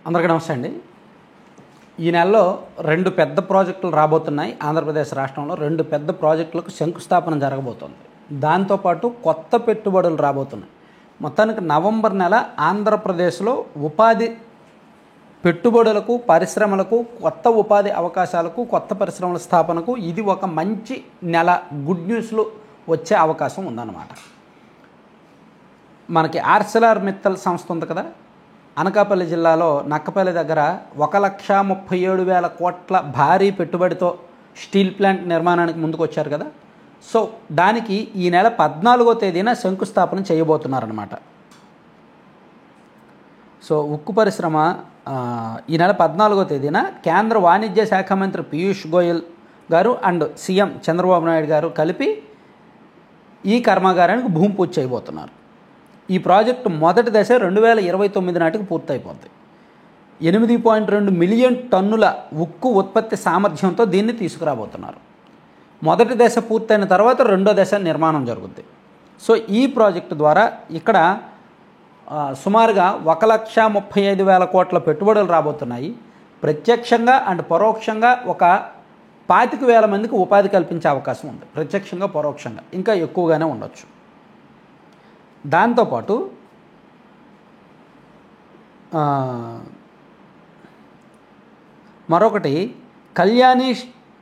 అందరికీ నమస్తే అండి. ఈ నెలలో 2 పెద్ద ప్రాజెక్టులు రాబోతున్నాయి. ఆంధ్రప్రదేశ్ రాష్ట్రంలో 2 పెద్ద ప్రాజెక్టులకు శంకుస్థాపన జరగబోతోంది. దాంతోపాటు కొత్త పెట్టుబడులు రాబోతున్నాయి. మొత్తానికి నవంబర్ నెల ఆంధ్రప్రదేశ్లో ఉపాధి పెట్టుబడులకు, పరిశ్రమలకు, కొత్త ఉపాధి అవకాశాలకు, కొత్త పరిశ్రమల స్థాపనకు ఇది ఒక మంచి నెల. గుడ్ న్యూస్లు వచ్చే అవకాశం ఉందన్నమాట. మనకి ఆర్సెలర్ మిత్తల్ సంస్థ ఉంది కదా, అనకాపల్లి జిల్లాలో నక్కపల్లి దగ్గర 1,37,000 కోట్ల భారీ పెట్టుబడితో స్టీల్ ప్లాంట్ నిర్మాణానికి ముందుకు వచ్చారు కదా. సో దానికి ఈ నెల 14వ తేదీన శంకుస్థాపన చేయబోతున్నారన్నమాట. సో ఉక్కు పరిశ్రమ ఈ నెల 14వ తేదీన కేంద్ర వాణిజ్య శాఖ మంత్రి పీయూష్ గోయల్ గారు అండ్ సీఎం చంద్రబాబు నాయుడు గారు కలిపి ఈ కర్మాగారానికి భూమి పూజ చేయబోతున్నారు. ఈ ప్రాజెక్టు మొదటి దశ 2029 నాటికి పూర్తయిపోద్ది. 8.2 మిలియన్ టన్నుల ఉక్కు ఉత్పత్తి సామర్థ్యంతో దీన్ని తీసుకురాబోతున్నారు. మొదటి దశ పూర్తయిన తర్వాత రెండో దశ నిర్మాణం జరుగుద్ది. సో ఈ ప్రాజెక్టు ద్వారా ఇక్కడ సుమారుగా 1,35,000 కోట్ల పెట్టుబడులు రాబోతున్నాయి. ప్రత్యక్షంగా అండ్ పరోక్షంగా ఒక 25,000 మందికి ఉపాధి కల్పించే అవకాశం ఉంది. ప్రత్యక్షంగా, పరోక్షంగా ఇంకా ఎక్కువగానే ఉండొచ్చు. దాంతోపాటు మరొకటి కళ్యాణి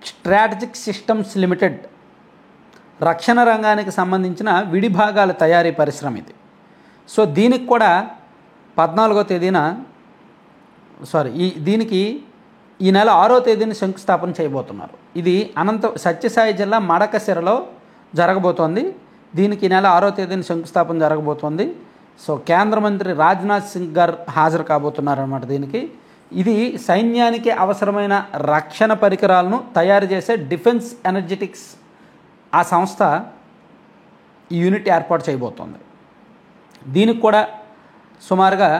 స్ట్రాటజిక్ సిస్టమ్స్ లిమిటెడ్ రక్షణ రంగానికి సంబంధించిన విడిభాగాల తయారీ పరిశ్రమ ఇది. సో దీనికి కూడా 14వ తేదీన దీనికి ఈ నెల 6వ తేదీన శంకుస్థాపన చేయబోతున్నారు. ఇది సత్యసాయి జిల్లా మడకశిరలో జరగబోతోంది. దీనికి ఈ నెల 6వ తేదీన శంకుస్థాపన జరగబోతోంది. సో కేంద్ర మంత్రి రాజ్నాథ్ సింగ్ గారు హాజరు కాబోతున్నారన్నమాట. దీనికి ఇది సైన్యానికి అవసరమైన రక్షణ పరికరాలను తయారు చేసే డిఫెన్స్ ఎనర్జెటిక్స్ ఆ సంస్థ ఈ యూనిట్ ఏర్పాటు చేయబోతోంది. దీనికి కూడా సుమారుగా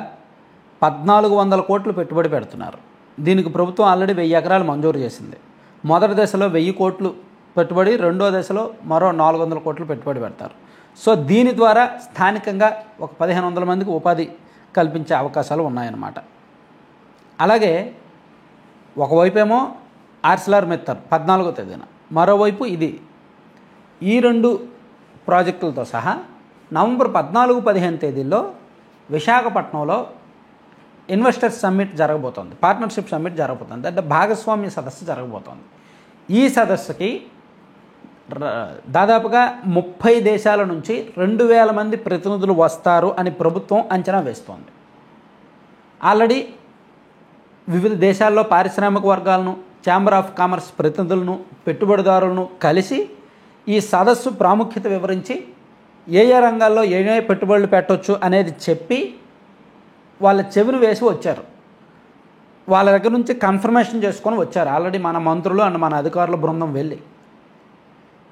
1,400 కోట్లు పెట్టుబడి పెడుతున్నారు. దీనికి ప్రభుత్వం ఆల్రెడీ 1000 ఎకరాలు మంజూరు చేసింది. మొదటి దశలో 1000 కోట్లు పెట్టుబడి, రెండో దశలో మరో 400 కోట్లు పెట్టుబడి పెడతారు. సో దీని ద్వారా స్థానికంగా ఒక 1,500 మందికి ఉపాధి కల్పించే అవకాశాలు ఉన్నాయన్నమాట. అలాగే ఒకవైపేమో ఆర్సెలర్ మిత్తల్ 14వ తేదీన, మరోవైపు ఇది. ఈ 2 ప్రాజెక్టులతో సహా నవంబర్ 14-15 తేదీల్లో విశాఖపట్నంలో ఇన్వెస్టర్స్ సమ్మిట్ జరగబోతోంది. పార్ట్నర్షిప్ సమ్మిట్ జరగబోతోంది. అంటే భాగస్వామ్య సదస్సు జరగబోతోంది. ఈ సదస్సుకి దాదాపుగా 30 దేశాల నుంచి 2,000 మంది ప్రతినిధులు వస్తారు అని ప్రభుత్వం అంచనా వేస్తోంది. ఆల్రెడీ వివిధ దేశాల్లో పారిశ్రామిక వర్గాలను, ఛాంబర్ ఆఫ్ కామర్స్ ప్రతినిధులను, పెట్టుబడిదారులను కలిసి ఈ సదస్సు ప్రాముఖ్యత వివరించి ఏ రంగాల్లో ఏ పెట్టుబడులు పెట్టవచ్చు అనేది చెప్పి వాళ్ళ చెవిని వేసి వచ్చారు. వాళ్ళ దగ్గర నుంచి కన్ఫర్మేషన్ చేసుకొని వచ్చారు ఆల్రెడీ మన మంత్రులు అండ్ మన అధికారుల బృందం వెళ్ళి.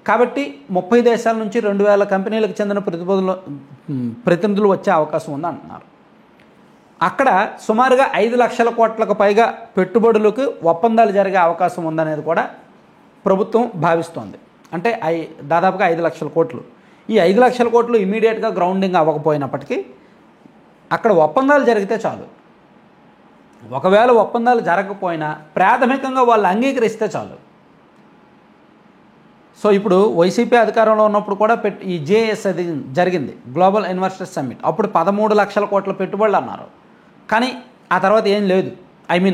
కాబట్టి 30 దేశాల నుంచి 2,000 కంపెనీలకు చెందిన ప్రతినిధులు వచ్చే అవకాశం ఉంది అంటున్నారు. అక్కడ సుమారుగా 5 లక్షల కోట్లకు పైగా పెట్టుబడులకు ఒప్పందాలు జరిగే అవకాశం ఉందనేది కూడా ప్రభుత్వం భావిస్తోంది. అంటే దాదాపుగా 5 లక్షల కోట్లు. ఈ 5 లక్షల కోట్లు ఇమీడియట్గా గ్రౌండింగ్ అవ్వకపోయినప్పటికీ అక్కడ ఒప్పందాలు జరిగితే చాలు. ఒకవేళ ఒప్పందాలు జరగకపోయినా ప్రాథమికంగా వాళ్ళు అంగీకరిస్తే చాలు. సో ఇప్పుడు వైసీపీ అధికారంలో ఉన్నప్పుడు కూడా ఈ జేఎస్ అది జరిగింది, గ్లోబల్ ఇన్వెస్టర్స్ సమ్మిట్. అప్పుడు 13 లక్షల కోట్ల పెట్టుబడులు అన్నారు. కానీ ఆ తర్వాత ఏం లేదు.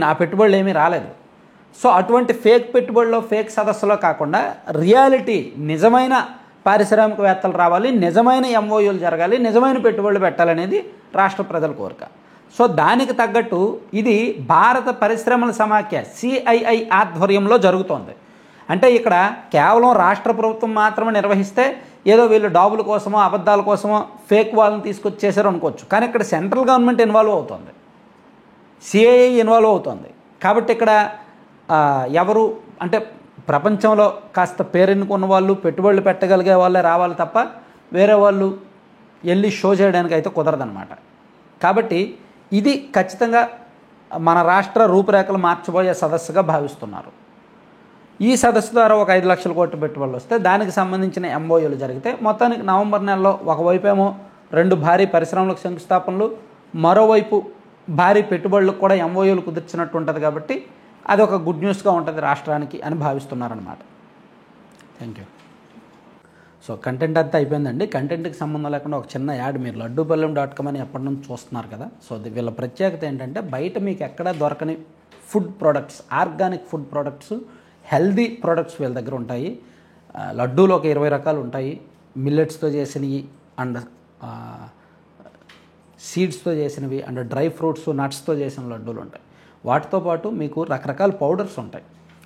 ఆ పెట్టుబడులు ఏమీ రాలేదు. సో అటువంటి ఫేక్ పెట్టుబడుల్లో, ఫేక్ సదస్సులో కాకుండా రియాలిటీ, నిజమైన పారిశ్రామికవేత్తలు రావాలి, నిజమైన ఎంఓయూలు జరగాలి, నిజమైన పెట్టుబడులు పెట్టాలనేది రాష్ట్ర ప్రజల కోరిక. సో దానికి తగ్గట్టు ఇది భారత పరిశ్రమల సమాఖ్య సిఐఐ ఆధ్వర్యంలో జరుగుతోంది. అంటే ఇక్కడ కేవలం రాష్ట్ర ప్రభుత్వం మాత్రమే నిర్వహిస్తే ఏదో వీళ్ళు డాబుల కోసమో, అబద్ధాల కోసమో ఫేక్ వాళ్ళని తీసుకొచ్చేసారు అనుకోవచ్చు. కానీ ఇక్కడ సెంట్రల్ గవర్నమెంట్ ఇన్వాల్వ్ అవుతుంది, సిఐఐ ఇన్వాల్వ్ అవుతుంది. కాబట్టి ఇక్కడ ఎవరు అంటే ప్రపంచంలో కాస్త పేరెన్నుకున్న వాళ్ళు, పెట్టుబడులు పెట్టగలిగే వాళ్ళే రావాలి తప్ప వేరే వాళ్ళు వెళ్ళి షో చేయడానికి అయితే కుదరదనమాట. కాబట్టి ఇది ఖచ్చితంగా మన రాష్ట్ర రూపురేఖలు మార్చబోయే సదస్సుగా భావిస్తున్నారు. ఈ సదస్సు ద్వారా ఒక 5 లక్షల కోట్ల పెట్టుబడులు వస్తే దానికి సంబంధించిన ఎంఓయూలు జరిగితే మొత్తానికి నవంబర్ నెలలో ఒకవైపేమో 2 భారీ పరిశ్రమలకు శంకుస్థాపనలు, మరోవైపు భారీ పెట్టుబడులకు కూడా ఎంఓయూలు కుదిర్చినట్టు ఉంటుంది కాబట్టి అది ఒక గుడ్ న్యూస్గా ఉంటుంది రాష్ట్రానికి అని భావిస్తున్నారనమాట. Thank you. సో కంటెంట్ అంతా అయిపోయిందండి. కంటెంట్కి సంబంధం లేకుండా ఒక చిన్న యాడ్, మీరు లడ్డూపల్లెం.com అని ఎప్పటి నుంచి చూస్తున్నారు కదా. సో వీళ్ళ ప్రత్యేకత ఏంటంటే బయట మీకు ఎక్కడా దొరకని food products, organic food products, healthy products వీళ్ళ దగ్గర ఉంటాయి. లడ్డూలు ఒక 20 రకాలు ఉంటాయి. మిల్లెట్స్తో చేసినవి అండ్ సీడ్స్తో చేసినవి అండ్ డ్రై ఫ్రూట్స్, నట్స్తో చేసిన లడ్డూలు ఉంటాయి. వాటితో పాటు మీకు రకరకాల పౌడర్స్ ఉంటాయి.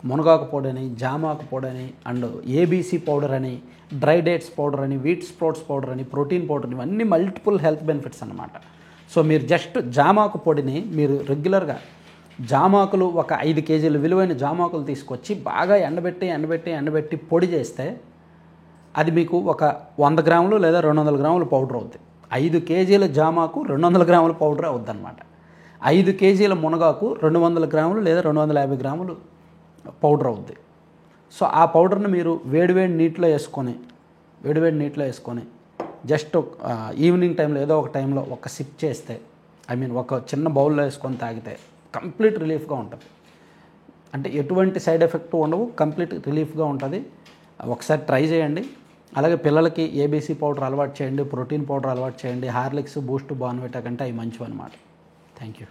మునగాకు పౌడర్ అని, జామాకు పౌడర్ అని, అండ్ ఏబీసీ పౌడర్ అని, డ్రై డేట్స్ పౌడర్ అని, వీట్ స్ప్రౌట్స్ పౌడర్ అని, ప్రోటీన్ పౌడర్, ఇవన్నీ మల్టిపుల్ హెల్త్ బెనిఫిట్స్ అన్నమాట. సో మీరు జస్ట్ జామాకు పొడిని మీరు రెగ్యులర్గా జామాకులు ఒక 5 కేజీలు విలువైన జామాకులు తీసుకొచ్చి బాగా ఎండబెట్టి పొడి చేస్తే అది మీకు ఒక 100 గ్రాములు లేదా 200 గ్రాముల పౌడర్ అవుతుంది. 5 కేజీల జామాకు 200 గ్రాముల పౌడర్ అవుద్ది అనమాట. 5 కేజీల మునగాకు 200 గ్రాములు లేదా 250 గ్రాములు పౌడర్ అవుద్ది. సో ఆ పౌడర్ని మీరు వేడివేడి నీటిలో వేసుకొని జస్ట్ ఈవినింగ్ టైంలో ఏదో ఒక టైంలో ఒక సిప్ చేస్తే, ఒక చిన్న బౌల్లో వేసుకొని తాగితే కంప్లీట్ రిలీఫ్గా ఉంటుంది. అంటే ఎటువంటి సైడ్ ఎఫెక్ట్ ఉండవు, కంప్లీట్ రిలీఫ్గా ఉంటుంది. ఒకసారి ట్రై చేయండి. అలాగే పిల్లలకి ఏబీసీ పౌడర్ అలవాటు చేయండి, ప్రోటీన్ పౌడర్ అలవాటు చేయండి. హార్లిక్స్, బూస్ట్, బార్న్విటా కంటే అవి మంచివి అనమాట. Thank you.